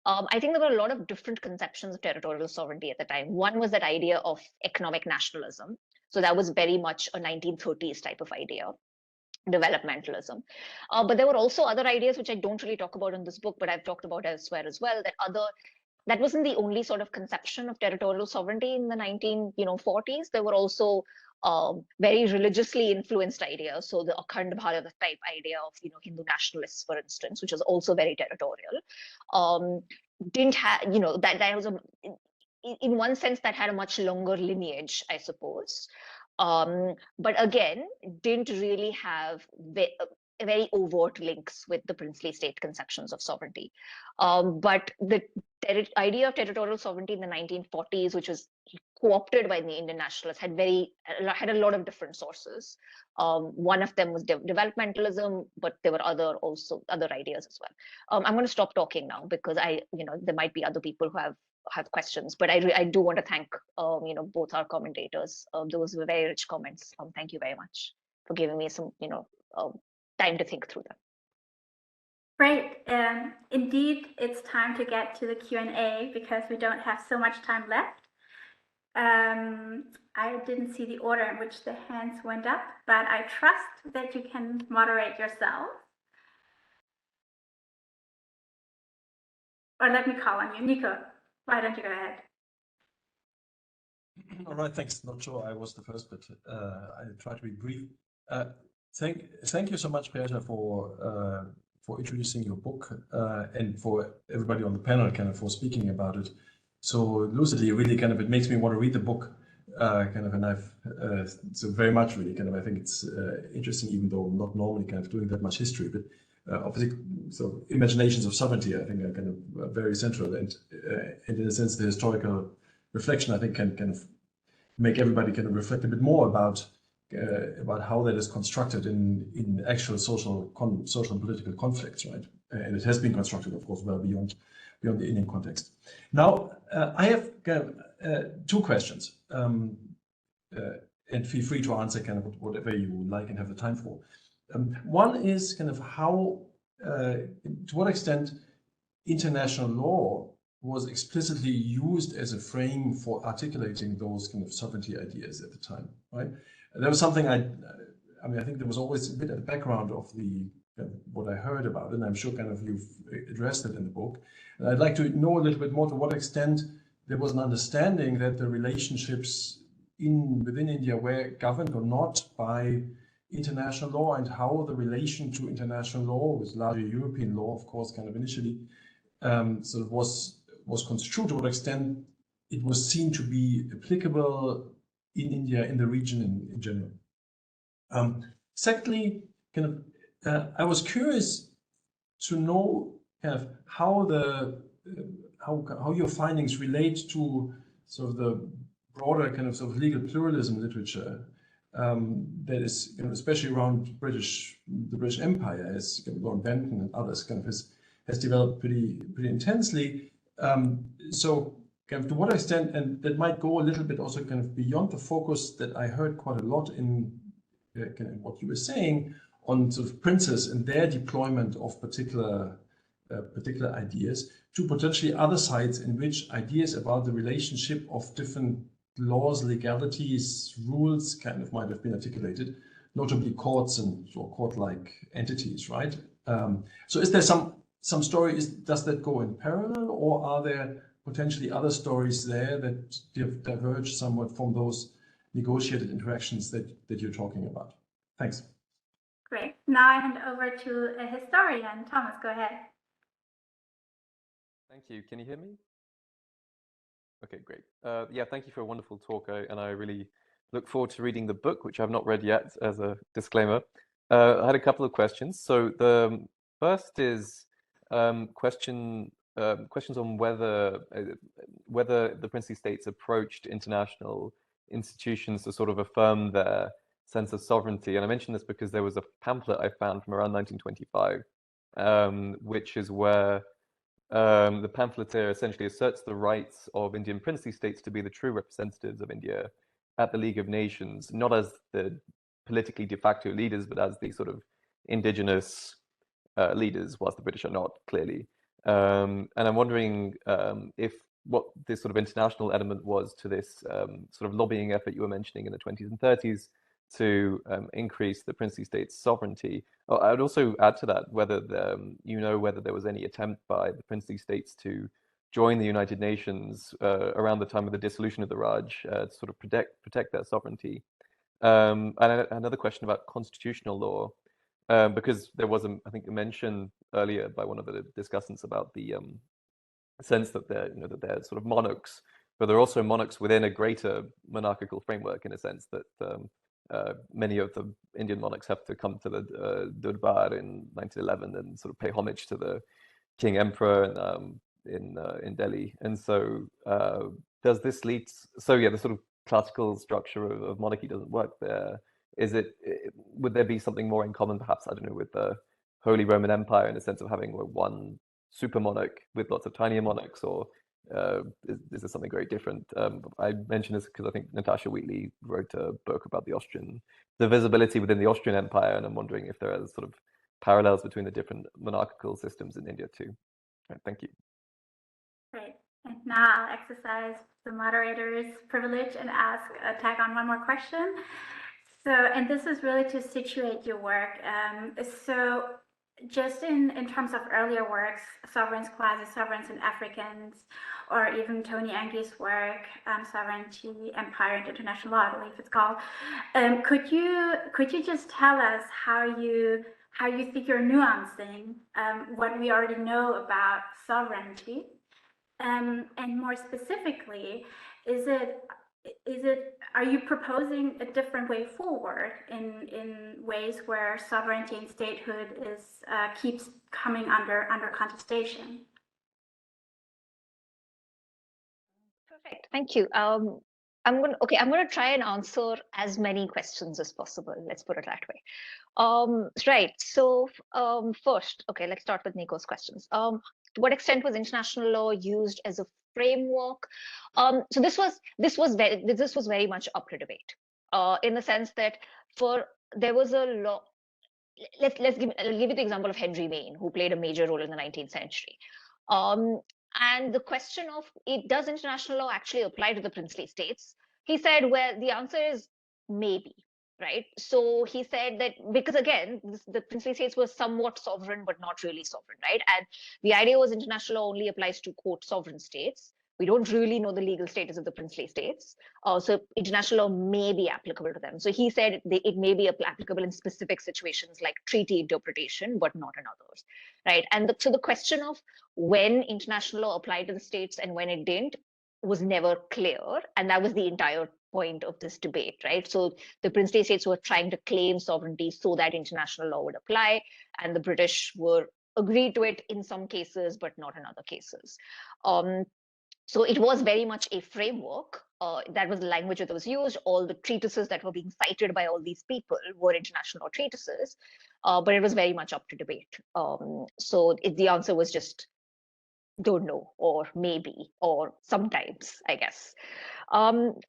I think there were a lot of different conceptions of territorial sovereignty at the time. One was that idea of economic nationalism. So that was very much a 1930s type of idea. Developmentalism. But there were also other ideas which I don't really talk about in this book, but I've talked about elsewhere as well, that wasn't the only sort of conception of territorial sovereignty in the 1940s. There were also very religiously influenced ideas. So the Akhand Bharat type idea of Hindu nationalists, for instance, which was also very territorial, didn't have that was in one sense that had a much longer lineage, I suppose. But again, didn't really have very overt links with the princely state conceptions of sovereignty. But the idea of territorial sovereignty in the 1940s, which was co-opted by the Indian nationalists, had a lot of different sources. One of them was developmentalism, but there were other ideas as well. I'm going to stop talking now because there might be other people who have questions, but I do want to thank both our commentators. Those were very rich comments. Thank you very much for giving me some time to think through them. Great. Indeed, it's time to get to the Q&A because we don't have so much time left. I didn't see the order in which the hands went up, but I trust that you can moderate yourself. Or let me call on you. Nico, why don't you go ahead? All right, thanks. Not sure I was the first, but I try to be brief. Thank you so much, Priyasha, for introducing your book and for everybody on the panel for speaking about it so lucidly. Really it makes me want to read the book and I've so very much really I think it's interesting, even though I'm not normally doing that much history, but obviously so imaginations of sovereignty I think are very central, and in a sense the historical reflection I think can make everybody reflect a bit more about how that is constructed in actual social and political conflicts, right? And it has been constructed, of course, well beyond the Indian context. Now, I have two questions, and feel free to answer whatever you like and have the time for. One is how, to what extent international law was explicitly used as a frame for articulating those sovereignty ideas at the time, right? There was something I think there was always a bit at the background of what I heard about it, and I'm sure you've addressed it in the book. And I'd like to know a little bit more to what extent there was an understanding that the relationships within India were governed or not by international law, and how the relation to international law, with largely European law, of course, initially, sort of was construed, to what extent it was seen to be applicable in India, in the region in general. Secondly, I was curious to know how your findings relate to sort of the broader sort of legal pluralism literature that is especially around the British Empire, as Lord Benton and others has developed pretty intensely. So to what extent, and that might go a little bit also beyond the focus that I heard quite a lot in what you were saying on sort of princes and their deployment of particular ideas, to potentially other sides in which ideas about the relationship of different laws, legalities, rules might have been articulated, notably courts and court-like entities, right? So is there some story, does that go in parallel, or are there potentially other stories there that diverge somewhat from those negotiated interactions that you're talking about? Thanks. Great. Now I hand over to a historian. Thomas, go ahead. Thank you. Can you hear me? Okay, great. Yeah, thank you for a wonderful talk, and I really look forward to reading the book, which I've not read yet, as a disclaimer. I had a couple of questions. So the first is questions on whether the princely states approached international institutions to sort of affirm their sense of sovereignty. And I mention this because there was a pamphlet I found from around 1925, which is where the pamphleteer essentially asserts the rights of Indian princely states to be the true representatives of India at the League of Nations, not as the politically de facto leaders, but as the sort of indigenous leaders, whilst the British are not, clearly. And I'm wondering if what this sort of international element was to this sort of lobbying effort you were mentioning in the 20s and 30s to increase the princely states' sovereignty. I would also add to that whether whether there was any attempt by the princely states to join the United Nations around the time of the dissolution of the Raj to sort of protect their sovereignty. And another question about constitutional law, because there was, I think, a mention earlier by one of the discussants about the sense that they're sort of monarchs, but they're also monarchs within a greater monarchical framework, in a sense that many of the Indian monarchs have to come to the Durbar in 1911 and sort of pay homage to the King Emperor in Delhi. And so does this lead? So yeah, the sort of classical structure of monarchy doesn't work there. Would there be something more in common, perhaps, I don't know, with the Holy Roman Empire in the sense of having one super monarch with lots of tinier monarchs, or is this something very different? I mention this because I think Natasha Wheatley wrote a book about the divisibility within the Austrian Empire, and I'm wondering if there are sort of parallels between the different monarchical systems in India too. Right, thank you. Great. And now I'll exercise the moderator's privilege and tag on one more question. So, and this is really to situate your work. So just in terms of earlier works, Sovereigns, Quasi-Sovereigns and Africans, or even Tony Angie's work, Sovereignty, Empire and International Law, I believe it's called. Could you just tell us how you think you're nuancing what we already know about sovereignty? And more specifically, are you proposing a different way forward in ways where sovereignty and statehood keeps coming under contestation? Perfect, thank you. I'm gonna try and answer as many questions as possible. Let's put it that way. Right. So first, let's start with Nico's questions. To what extent was international law used as a framework? So this was very much up to debate, in the sense that there was a law. I'll give you the example of Henry Maine, who played a major role in the 19th century. And the question of does international law actually apply to the princely states? He said, well, the answer is maybe. Right. So he said that because, again, the princely states were somewhat sovereign, but not really sovereign. Right. And the idea was international law only applies to, quote, sovereign states. We don't really know the legal status of the princely states. So international law may be applicable to them. So he said it may be applicable in specific situations like treaty interpretation, but not in others. Right. And so the question of when international law applied to the states and when it didn't was never clear. And that was the entire point of this debate, right? So the princely states were trying to claim sovereignty so that international law would apply, and the British were agreed to it in some cases, but not in other cases. So it was very much a framework. That was the language that was used. All the treatises that were being cited by all these people were international law treatises, but it was very much up to debate. So the answer was just don't know, or maybe, or sometimes, I guess.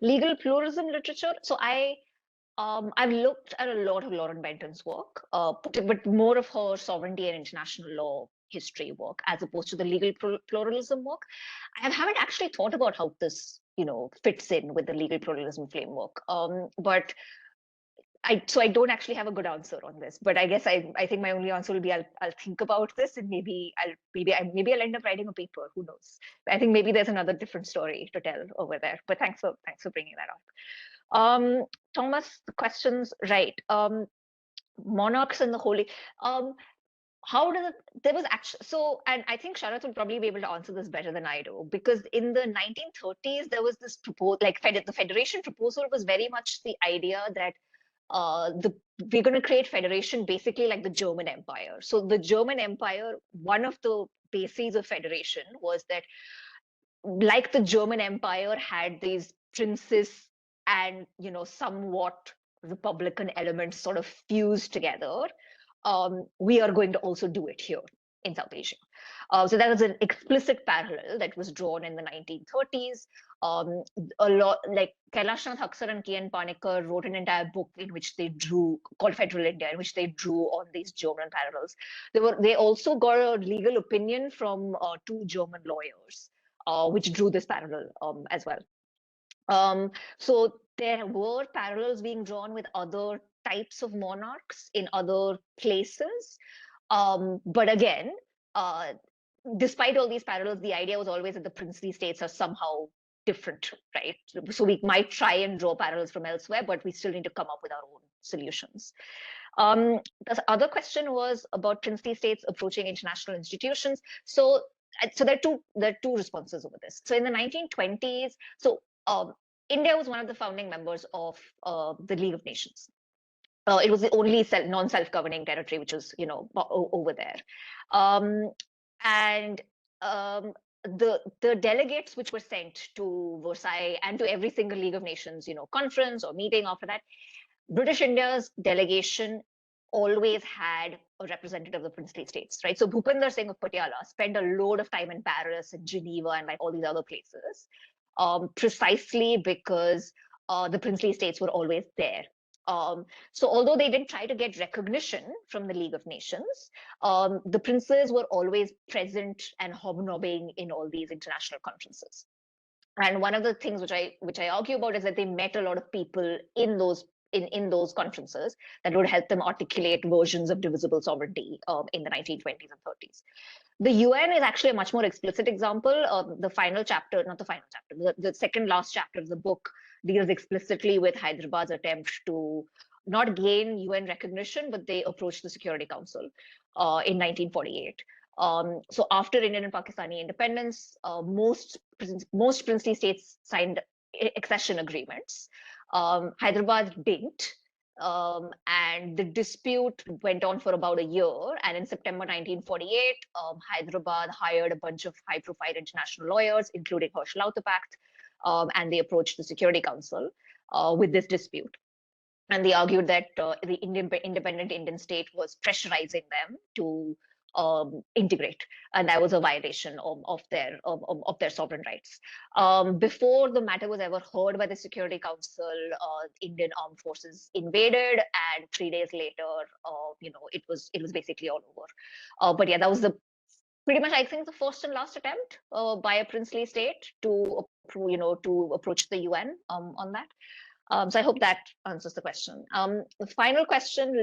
Legal pluralism literature. So I've looked at a lot of Lauren Benton's work, but more of her sovereignty and international law history work, as opposed to the legal pluralism work. I haven't actually thought about how this, fits in with the legal pluralism framework. But so I don't actually have a good answer on this. But I guess I think my only answer will be I'll think about this, and maybe I'll end up writing a paper. Who knows? I think maybe there's another different story to tell over there. But thanks for bringing that up. Thomas, the questions, right? Monarchs and the holy. There was actually, so, and I think Sharath will probably be able to answer this better than I do, because in the 1930s, there was this proposal, like the federation proposal was very much the idea that we're going to create federation basically like the German Empire. So the German Empire, one of the bases of federation was that, like the German Empire had these princes and, somewhat republican elements sort of fused together, we are going to also do it here in South Asia. So that was an explicit parallel that was drawn in the 1930s. A lot, like Kailash Thakkar and K.N. Panikkar wrote an entire book in which they drew, called Federal India, in which they drew on these German parallels. They also got a legal opinion from 2 German lawyers, which drew this parallel as well. So there were parallels being drawn with other types of monarchs in other places. But again, despite all these parallels, the idea was always that the princely states are somehow different, right? So we might try and draw parallels from elsewhere, but we still need to come up with our own solutions. The other question was about princely states approaching international institutions. So there are two responses over this. So in the 1920s, India was one of the founding members of the League of Nations. It was the only non-self-governing territory which was, over there. The delegates which were sent to Versailles and to every single League of Nations, conference or meeting after that, British India's delegation always had a representative of the princely states, right? So Bhupinder Singh of Patiala spent a load of time in Paris and Geneva and like all these other places, precisely because the princely states were always there. So although they didn't try to get recognition from the League of Nations, the princes were always present and hobnobbing in all these international conferences. And one of the things which I argue about is that they met a lot of people in those conferences that would help them articulate versions of divisible sovereignty in the 1920s and 30s. The UN is actually a much more explicit example. The final chapter, not the final chapter, the second last chapter of the book deals explicitly with Hyderabad's attempt to not gain UN recognition, but they approached the Security Council in 1948. So after Indian and Pakistani independence, most princely states signed accession agreements. Hyderabad didn't. And the dispute went on for about a year. And in September 1948, Hyderabad hired a bunch of high-profile international lawyers, including Hersch Lauterpacht, and they approached the Security Council with this dispute. And they argued that the independent Indian state was pressurizing them to integrate, and that was a violation of their sovereign rights. Before the matter was ever heard by the Security Council, Indian armed forces invaded, and 3 days later, it was basically all over. But yeah, that was pretty much, I think, the first and last attempt by a princely state to approach the UN on that. So I hope that answers the question. The final question,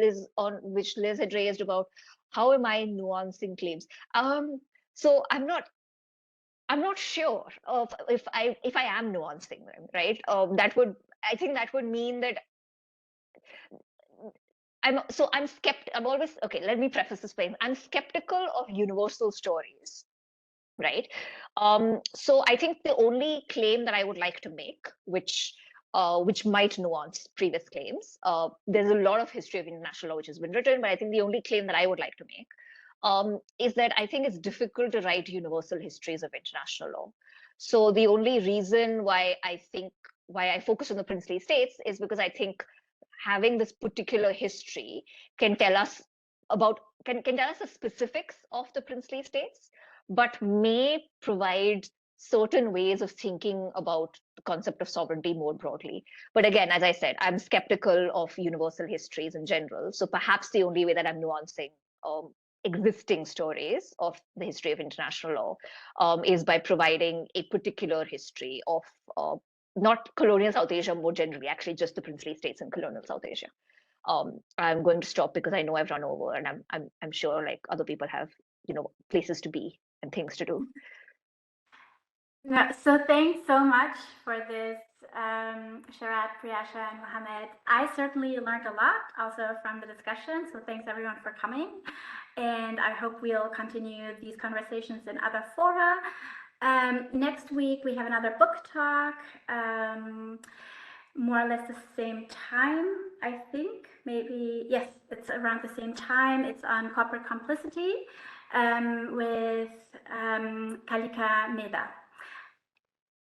which Liz had raised about how am I nuancing claims? So I'm not sure of if I am nuancing them, right? I think that would mean that I'm always, okay, let me preface this by I'm skeptical of universal stories, right? So I think the only claim that I would like to make, which might nuance previous claims. There's a lot of history of international law which has been written, but I think the only claim that I would like to make is that I think it's difficult to write universal histories of international law. So the only reason why I focus on the princely states is because I think having this particular history can tell us the specifics of the princely states, but may provide certain ways of thinking about the concept of sovereignty more broadly. But again, as I said, I'm skeptical of universal histories in general. So perhaps the only way that I'm nuancing existing stories of the history of international law is by providing a particular history of not colonial South Asia more generally, actually just the princely states in colonial South Asia. I'm going to stop because I know I've run over, and I'm sure like other people have places to be and things to do. Yeah, so thanks so much for this, Sharat, Priyasha, and Mohammed. I certainly learned a lot also from the discussion, so thanks everyone for coming. And I hope we'll continue these conversations in other fora. Next week, we have another book talk, more or less the same time, I think. Maybe, yes, it's around the same time. It's on corporate complicity with Kalika Meda.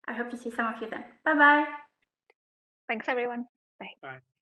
I hope to see some of you then. Bye-bye. Thanks, everyone. Bye.